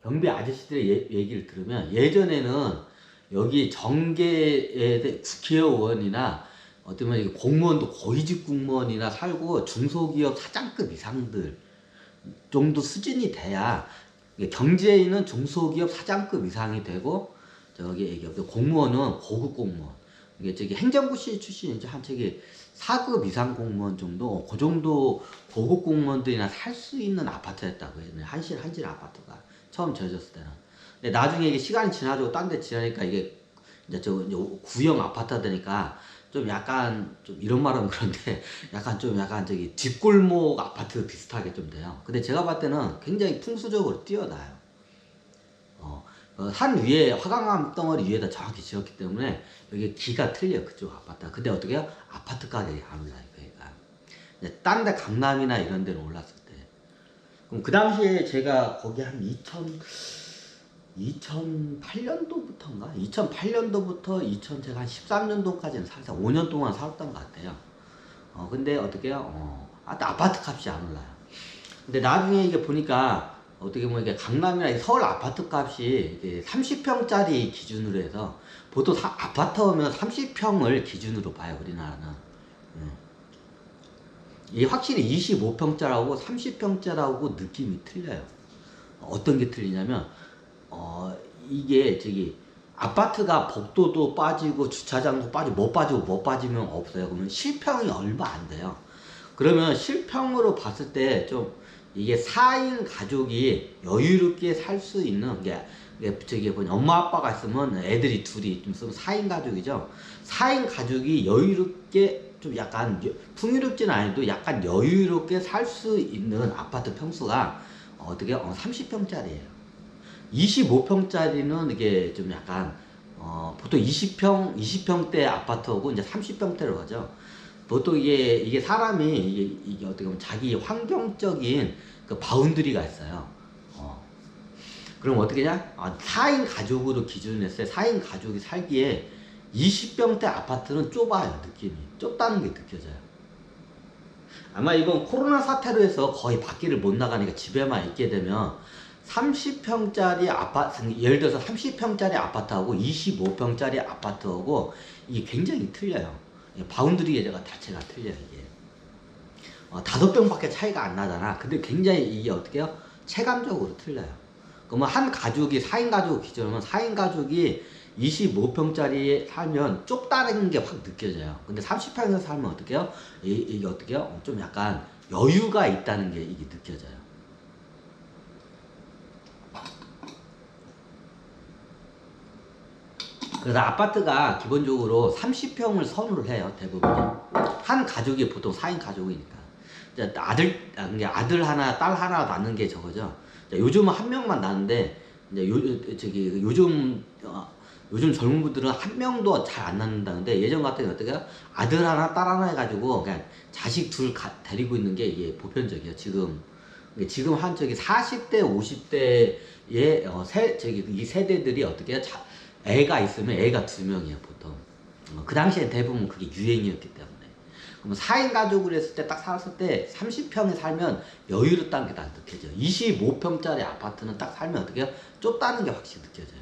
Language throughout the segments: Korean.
경비 아저씨들의 얘기를 들으면 예전에는 여기 정계의 국회의원이나 어쩌면 공무원도 고위직 공무원이나 살고 중소기업 사장급 이상들 정도 수준이 돼야 경제에 있는 중소기업 사장급 이상이 되고 저기 공무원은 고급 공무원 이게 저기 행정고시 출신이죠. 한 저기 4급 이상 공무원 정도 그 정도 고급 공무원들이나 살 수 있는 아파트였다고 해요. 한실 아파트가 처음 지어졌을 때는. 근데 나중에 이게 시간이 지나고 딴 데 지나니까 이게 이제 이제 구형 아파트 되니까 좀 약간 좀 이런 말은 그런데 약간 저기 뒷골목 아파트 비슷하게 좀 돼요. 근데 제가 봤을 때는 굉장히 풍수적으로 뛰어나요. 산 위에 화강암 덩어리 위에다 정확히 지었기 때문에 여기 기가 틀려 그쪽 아파트. 근데 어떻게 해요? 아파트 가격이 안 올라요. 그러니까 딴 데 강남이나 이런 데는 올랐을 때. 그럼 그 당시에 제가 거기 한 2008년도부터인가? 2008년도부터 제가 한 13년도까지는 살다 5년 동안 살았던 것 같아요. 근데 어떻게 해요? 아파트 값이 안 올라요. 근데 나중에 이게 보니까 어떻게 보면 이게 강남이나 서울 아파트 값이 이게 30평짜리 기준으로 해서 보통 아파트 오면 30평을 기준으로 봐요, 우리나라는. 이게 확실히 25평짜리하고 30평짜리하고 느낌이 틀려요. 어떤 게 틀리냐면, 이게 저기 아파트가 복도도 빠지고 주차장도 빠지고 못 빠지면 없어요. 그러면 실평이 얼마 안 돼요. 그러면 실평으로 봤을 때 좀 이게 4인 가족이 여유롭게 살 수 있는 게 저기 뭐냐 엄마 아빠가 있으면 애들이 둘이 좀 있으면 4인 가족이죠. 4인 가족이 여유롭게 좀 약간 풍요롭지는 않아도 약간 여유롭게 살 수 있는 아파트 평수가 어떻게 30평짜리예요. 25평짜리는 이게 좀 약간 보통 20평대 아파트하고 이제 30평대로 가죠. 보통 이게 사람이 이게 어떻게 보면 자기 환경적인 그 바운드리가 있어요. 그럼 어떻게 냐 4인 가족으로 기준했을 때 4인 가족이 살기에 20평대 아파트는 좁아요. 느낌이 좁다는 게 느껴져요. 아마 이번 코로나 사태로 해서 거의 밖에를 못 나가니까 집에만 있게 되면 30평짜리 아파트, 예를 들어서 30평짜리 아파트하고 25평짜리 아파트하고 이게 굉장히 틀려요. 바운드리 자체가 틀려요, 이게. 5평밖에 차이가 안 나잖아. 근데 굉장히 이게 어떻게 해요? 체감적으로 틀려요. 그러면 한 가족이, 4인 가족 기준으로 4인 가족이 25평짜리에 살면 좁다는 게 확 느껴져요. 근데 30평에서 살면 어떻게 해요? 이게 어떻게 해요? 좀 약간 여유가 있다는 게 이게 느껴져요. 그래서 아파트가 기본적으로 30평을 선호를 해요, 대부분이. 한 가족이 보통 4인 가족이니까. 이제 아들 하나, 딸 하나 낳는 게 저거죠. 요즘은 한 명만 낳는데, 이제 요즘 젊은 분들은 한 명도 잘 안 낳는다는데, 예전 같은 경우 어떻게 아들 하나, 딸 하나 해가지고, 그냥 자식 둘 데리고 있는 게 이게 보편적이에요, 지금. 지금 한 40대, 50대의 이 세대들이 어떻게 해요? 애가 있으면 애가 2명이에요, 보통. 그 당시에 대부분 그게 유행이었기 때문에. 그럼 4인 가족을 했을 때 딱 살았을 때 30평에 살면 여유롭다는 게 딱 느껴져요. 25평짜리 아파트는 딱 살면 어떻게 해요? 좁다는 게 확실히 느껴져요.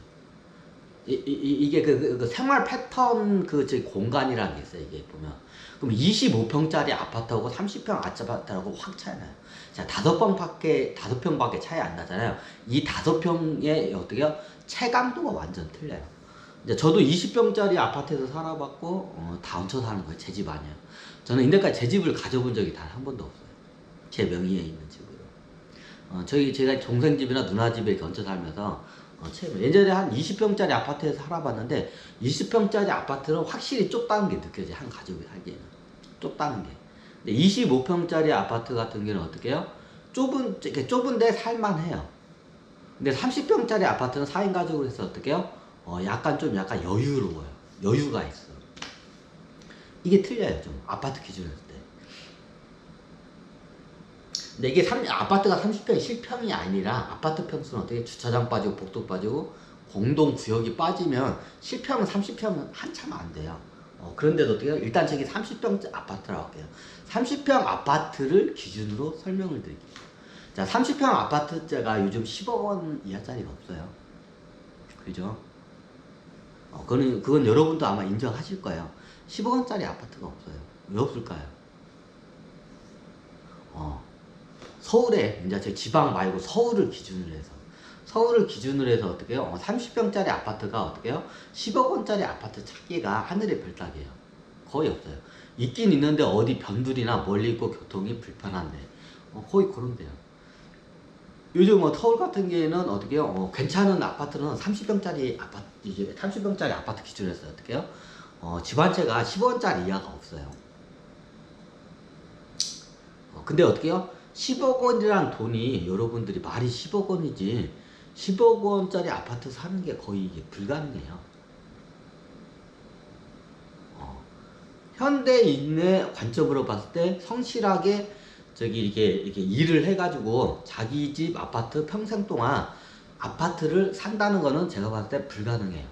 이게 그 생활 패턴 공간이라는 게 있어요, 이게 보면. 그럼 25평짜리 아파트하고 30평 아파트하고 확 차이 나요. 자, 5평밖에 차이 안 나잖아요. 이 5평의 어떻게 해요? 체감도가 완전 틀려요. 이제 저도 20평짜리 아파트에서 살아봤고, 다 얹혀 사는 거예요. 제 집 아니에요. 저는 이때까지 제 집을 가져본 적이 단 한 번도 없어요. 제 명의에 있는 집으로. 제가 동생 집이나 누나 집에 이렇게 얹혀 살면서, 예전에 한 20평짜리 아파트에서 살아봤는데, 20평짜리 아파트는 확실히 좁다는 게 느껴져요. 한 가족이 살기에는. 좁다는 게. 근데 25평짜리 아파트 같은 경우는 어떻게 해요? 좁은데 살만해요. 근데 30평짜리 아파트는 4인 가족으로 해서 어떻게 해요? 약간 여유로워요. 여유가 있어. 이게 틀려요, 좀. 아파트 기준으로 때. 근데 이게 아파트가 30평이 실평이 아니라 아파트 평수는 어떻게 주차장 빠지고 복도 빠지고 공동 구역이 빠지면 실평은 30평은 한참 안 돼요. 그런데도 어떻게 해요? 일단 저기 30평 아파트라고 할게요. 30평 아파트를 기준으로 설명을 드릴게요. 자, 30평 아파트자가 요즘 10억 원 이하짜리가 없어요. 그죠? 그건 여러분도 아마 인정하실 거예요. 10억 원짜리 아파트가 없어요. 왜 없을까요? 서울에, 이제 제 지방 말고 서울을 기준으로 해서 어떻게 해요? 30평짜리 아파트가 어떻게 해요? 10억 원짜리 아파트 찾기가 하늘의 별 따기예요. 거의 없어요. 있긴 있는데 어디 변두리나 멀리 있고 교통이 불편한데, 거의 그런데요. 요즘 서울 같은 경우에는 어떻게 해요? 괜찮은 아파트는 30평짜리 아파트, 이제 30평짜리 아파트 기준에서 어떻게 해요? 집 한 채가 10원짜리 이하가 없어요. 근데 어떻게 해요? 10억 원이란 돈이 여러분들이 말이 10억 원이지 10억 원짜리 아파트 사는 게 거의 이게 불가능해요. 현대인의 관점으로 봤을 때 성실하게 이렇게 일을 해가지고 자기 집 아파트 평생 동안 아파트를 산다는 거는 제가 봤을 때 불가능해요.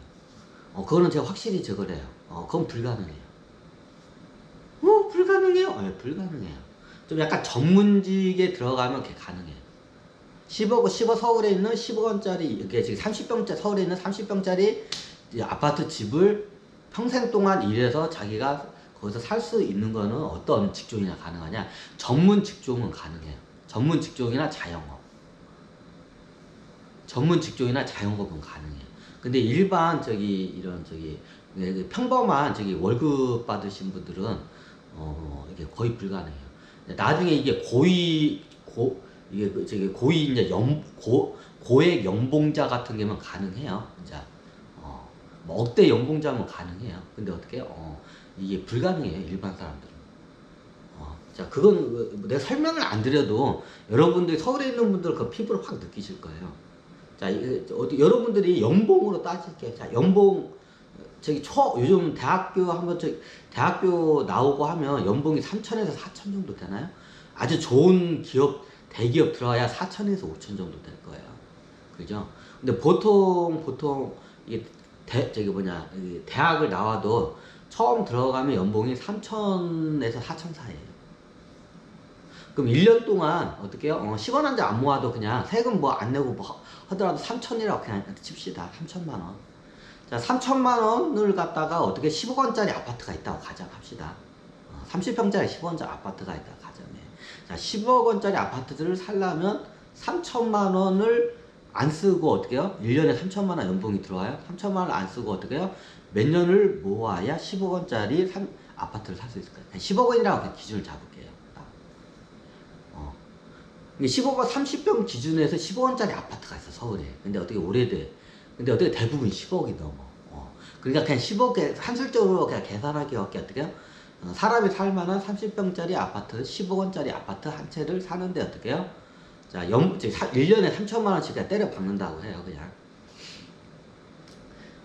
그거는 제가 확실히 저걸 해요. 그건 불가능해요. 불가능해요? 네, 불가능해요. 좀 약간 전문직에 들어가면 그게 가능해요. 10억 서울에 있는 10억 원짜리, 이게 지금 30평짜리, 서울에 있는 30평짜리 아파트 집을 평생 동안 일해서 자기가 거기서 살 수 있는 거는 어떤 직종이나 가능하냐? 전문 직종은 가능해요. 전문 직종이나 자영업. 전문 직종이나 자영업은 가능해요. 근데 일반 이런 평범한 월급 받으신 분들은 이게 거의 불가능해요. 나중에 이게 고위 이제 고액 연봉자 같은 경우는 가능해요. 진짜 뭐 억대 연봉자면 가능해요. 근데 어떻게 이게 불가능해요. 일반 사람들은. 자, 그건 내가 설명을 안 드려도 여러분들이 서울에 있는 분들 그 피부로 확 느끼실 거예요. 자, 여러분들이 연봉으로 따질게요. 자, 연봉 요즘 대학교 나오고 하면 연봉이 3천에서 4천 정도 되나요? 아주 좋은 대기업 들어가야 4천에서 5천 정도 될 거예요. 그죠? 근데 보통 이게 대학을 나와도 처음 들어가면 연봉이 3천에서 4천 사이에요. 그럼 1년 동안 어떻게 해요? 10원 한 장 안 모아도 그냥 세금 뭐 안 내고 뭐 하더라도 3천이라고 그냥 칩시다. 3천만 원. 자, 3천만 원을 갖다가 어떻게 10억 원짜리 아파트가 있다고 가정합시다. 30평짜리 10억 원짜리 아파트가 있다고 가정해. 자, 10억 원짜리 아파트들을 살려면 3천만 원을 안 쓰고 어떻게 해요? 1년에 3천만 원 연봉이 들어와요. 3천만 원을 안 쓰고 어떻게 해요? 몇 년을 모아야 10억 원짜리 아파트를 살 수 있을까요? 10억 원이라고 기준을 잡을게요. 10억 원 30평 기준에서 10억 원짜리 아파트가 있어, 서울에. 근데 어떻게 오래돼. 근데 어떻게 대부분 10억이 넘어. 그러니까 그냥 10억에 산술적으로 그냥 계산하기밖에 어떻게 해요? 사람이 살만한 30평짜리 아파트, 10억 원짜리 아파트 한 채를 사는데 어떻게 해요? 자, 1년에 3천만 원씩 때려 박는다고 해요, 그냥.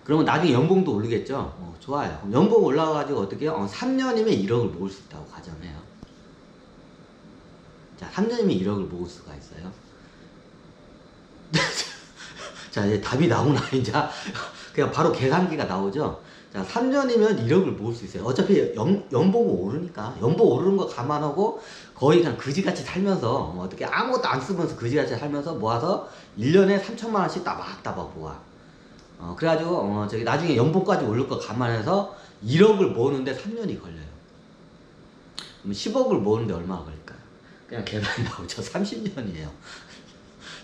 그러면 나중에 연봉도 오르겠죠? 좋아요. 그럼 연봉 올라가가지고 어떻게 해요? 3년이면 1억을 모을 수 있다고 가정해요. 자, 3년이면 1억을 모을 수가 있어요. 자, 이제 답이 나오나, 이제. 그냥 바로 계산기가 나오죠. 자, 3년이면 1억을 모을 수 있어요. 어차피 연봉은 오르니까. 연봉 오르는 거 감안하고 거의 그냥 그지같이 살면서, 어떻게 아무것도 안 쓰면서 그지같이 살면서 모아서 1년에 3천만 원씩 따박따박 모아. 그래가지고, 나중에 연봉까지 오를 거 감안해서 1억을 모으는데 3년이 걸려요. 그럼 10억을 모으는데 얼마나 걸릴까요? 그냥 계산이 나오죠. 30년이에요.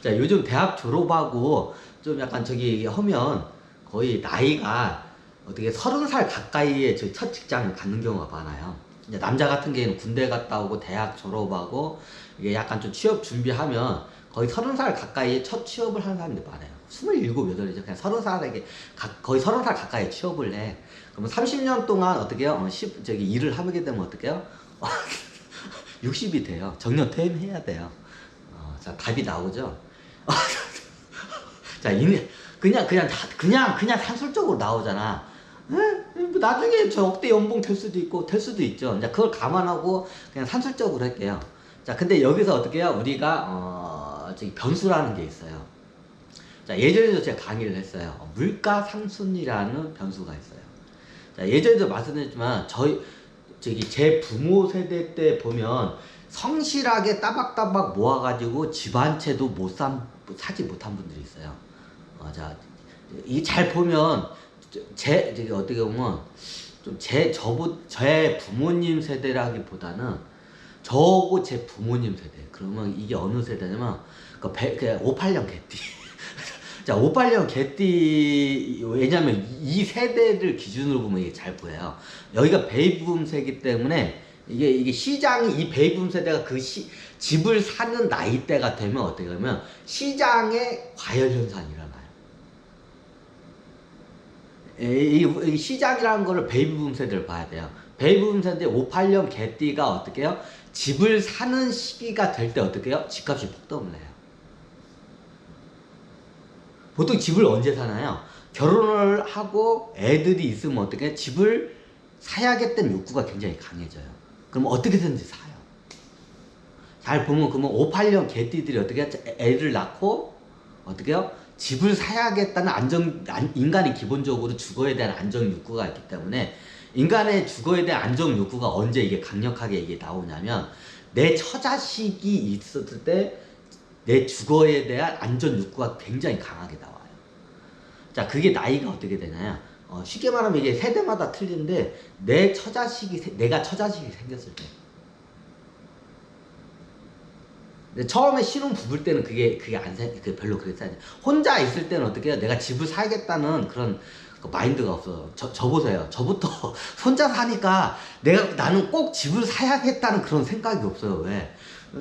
자, 요즘 대학 졸업하고 좀 약간 하면 거의 나이가 어떻게 30살 가까이에 첫 직장을 갖는 경우가 많아요. 이제 남자 같은 경우는 군대 갔다 오고 대학 졸업하고 이게 약간 좀 취업 준비하면 거의 30살 가까이에 첫 취업을 하는 사람들이 많아요. 27, 8이죠. 그냥 30살에게 거의 30살 가까이에 취업을 해. 그러면 30년 동안 어떻게 해요? 일을 하게 되면 어떻게 해요? 60이 돼요. 정년 퇴임해야 돼요. 자, 답이 나오죠? 자, 그냥 산술적으로 나오잖아. 나중에 저 억대 연봉 될 수도 있죠. 이제 그걸 감안하고 그냥 산술적으로 할게요. 자, 근데 여기서 어떻게 해요? 우리가, 변수라는 게 있어요. 자, 예전에도 제가 강의를 했어요. 물가 상순이라는 변수가 있어요. 자, 예전에도 말씀드렸지만, 제 부모 세대 때 보면, 성실하게 따박따박 모아가지고 집 한 채도 사지 못한 분들이 있어요. 자, 이 잘 보면 저기 어떻게 보면 좀 제 부모님 세대라기보다는 저고 제 부모님 세대. 그러면 이게 어느 세대냐면 그 58년 개띠. 자, 58년 개띠, 왜냐면 이 세대를 기준으로 보면 이게 잘 보여요. 여기가 베이비붐 세기 때문에 이게 시장이, 이 베이비붐 세대가 집을 사는 나이대가 되면 어떻게 하면 시장에 과열 현상이 일어나요. 이 시장이라는 거를 베이비붐 세대를 봐야 돼요. 베이비붐 세대 58년 개띠가 어떻게 해요? 집을 사는 시기가 될 때 어떻게 해요? 집값이 폭등을 해요. 보통 집을 언제 사나요? 결혼을 하고 애들이 있으면 어떻게 해요? 집을 사야겠다는 욕구가 굉장히 강해져요. 그럼 어떻게든지 사요. 잘 보면 그러면 58년 개띠들이 어떻게 해요? 애를 낳고 어떻게 해요? 집을 사야겠다는 인간이 기본적으로 주거에 대한 안정 욕구가 있기 때문에, 인간의 주거에 대한 안정 욕구가 언제 이게 강력하게 이게 나오냐면 내 처자식이 있었을 때 내 주거에 대한 안전 욕구가 굉장히 강하게 나와요. 자, 그게 나이가 어떻게 되냐요? 쉽게 말하면 이게 세대마다 틀린데 내가 처자식이 생겼을 때. 근데 처음에 신혼 부부일 때는 그게 별로 그랬어요. 혼자 있을 때는 어떻게 해요? 내가 집을 사야겠다는 그런 마인드가 없어요. 저 보세요. 저부터 혼자 사니까 나는 꼭 집을 사야겠다는 그런 생각이 없어요. 왜?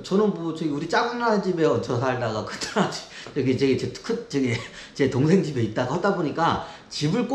저는 저기 우리 작은 누나 집에 얹혀 살다가 큰 누나 집, 제 동생 집에 있다가 하다 보니까 집을 꼭